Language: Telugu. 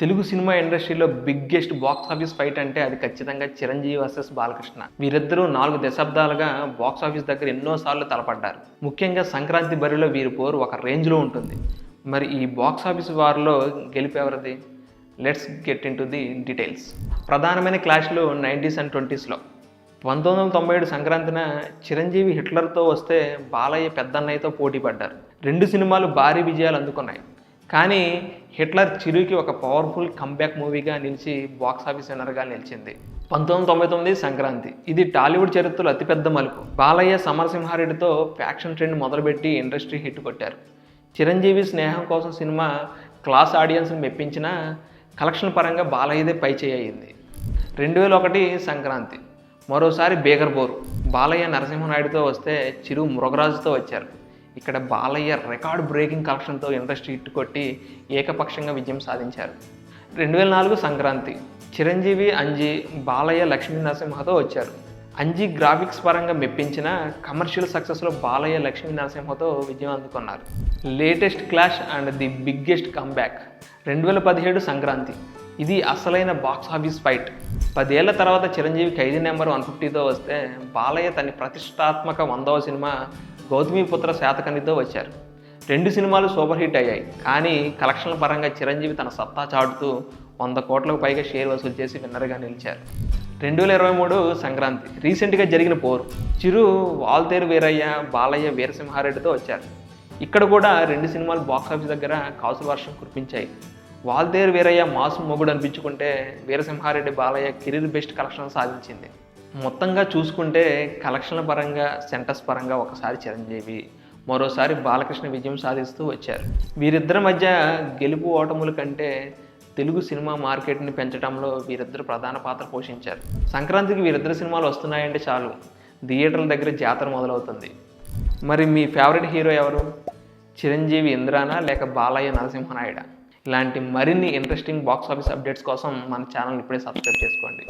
తెలుగు సినిమా ఇండస్ట్రీలో బిగ్గెస్ట్ బాక్స్ ఆఫీస్ ఫైట్ అంటే అది ఖచ్చితంగా చిరంజీవి వర్సెస్ బాలకృష్ణ. వీరిద్దరూ 4 దశాబ్దాలుగా బాక్స్ ఆఫీస్ దగ్గర ఎన్నోసార్లు తలపడ్డారు. ముఖ్యంగా సంక్రాంతి బరిలో వీరి పోరు ఒక రేంజ్లో ఉంటుంది. మరి ఈ బాక్స్ ఆఫీస్ వార్లో గెలిపేవరది? Let's get into the details. ప్రధానమైన క్లాష్లు 90s అండ్ 20sలో. 1997 సంక్రాంతిన చిరంజీవి హిట్లర్తో వస్తే బాలయ్య పెద్దన్నయ్యతో పోటీ పడ్డారు. 2 సినిమాలు భారీ విజయాలు అందుకున్నాయి. కానీ హిట్లర్ చిరుకి ఒక పవర్ఫుల్ కంబ్యాక్ మూవీగా నిలిచి బాక్స్ ఆఫీస్ విన్నర్గా నిలిచింది. 1999 సంక్రాంతి. ఇది టాలీవుడ్ చరిత్రలో అతిపెద్ద మలుపు. బాలయ్య సమరసింహారెడ్డితో ఫ్యాక్షన్ ట్రెండ్ మొదలుపెట్టి ఇండస్ట్రీ హిట్ కొట్టారు. చిరంజీవి స్నేహం కోసం సినిమా క్లాస్ ఆడియన్స్ని మెప్పించిన కలెక్షన్ పరంగా బాలయ్యదే పైచేయి అయింది. 2001 సంక్రాంతి. మరోసారి బేగర్ బోరు. బాలయ్య నరసింహనాయుడుతో వస్తే చిరు మృగరాజుతో వచ్చారు. ఇక్కడ బాలయ్య రికార్డ్ బ్రేకింగ్ కలెక్షన్తో ఇండస్ట్రీ హిట్ కొట్టి ఏకపక్షంగా విజయం సాధించారు. 2004 సంక్రాంతి. చిరంజీవి, అంజీ, బాలయ్య, లక్ష్మీ నరసింహతో వచ్చారు. అంజీ గ్రాఫిక్స్ పరంగా మెప్పించిన కమర్షియల్ సక్సెస్లో బాలయ్య లక్ష్మీ నరసింహతో విజయం అందుకున్నారు. Latest clash and the biggest comeback. 2017 Sankranti. ఇది అసలైన బాక్స్ ఆఫీస్ ఫైట్. 10 ఏళ్ల తర్వాత చిరంజీవి ఖైదీ నెంబర్ 150తో వస్తే బాలయ్య తన ప్రతిష్టాత్మక 100వ సినిమా గౌతమిపుత్ర శాతకర్ణితో వచ్చారు. 2 సినిమాలు సూపర్ హిట్ అయ్యాయి. కానీ కలెక్షన్ల పరంగా చిరంజీవి తన సత్తా చాటుతూ 100 కోట్లకు పైగా షేర్ వసూలు చేసి విన్నర్గా నిలిచారు. 2023 సంక్రాంతి. రీసెంట్గా జరిగిన పోరు. చిరు వాల్తేరు వీరయ్య, బాలయ్య వీరసింహారెడ్డితో వచ్చారు. ఇక్కడ కూడా 2 సినిమాలు బాక్స్ ఆఫీస్ దగ్గర కాసుల వర్షం కురిపించాయి. వాల్తేరు వీరయ్య మాసు మొగుడు అనిపించుకుంటే Veera Simha Reddy Balayya career best collection సాధించింది. మొత్తంగా చూసుకుంటే కలెక్షన్ల పరంగా, సెంటర్స్ పరంగా ఒకసారి చిరంజీవి, మరోసారి బాలకృష్ణ విజయం సాధిస్తూ వచ్చారు. వీరిద్దరి మధ్య గెలుపు ఓటముల కంటే తెలుగు సినిమా మార్కెట్ని పెంచడంలో వీరిద్దరు ప్రధాన పాత్ర పోషించారు. సంక్రాంతికి వీరిద్దరు సినిమాలు వస్తున్నాయంటే చాలు థియేటర్ల దగ్గర జాతర మొదలవుతుంది. మరి మీ ఫేవరెట్ హీరో ఎవరు? చిరంజీవి ఇంద్రానా లేక బాలయ్య నరసింహనాయుడా? ఇలాంటి మరిన్ని ఇంట్రెస్టింగ్ బాక్స్ ఆఫీస్ అప్డేట్స్ కోసం మన ఛానల్ ఇప్పుడే సబ్స్క్రైబ్ చేసుకోండి.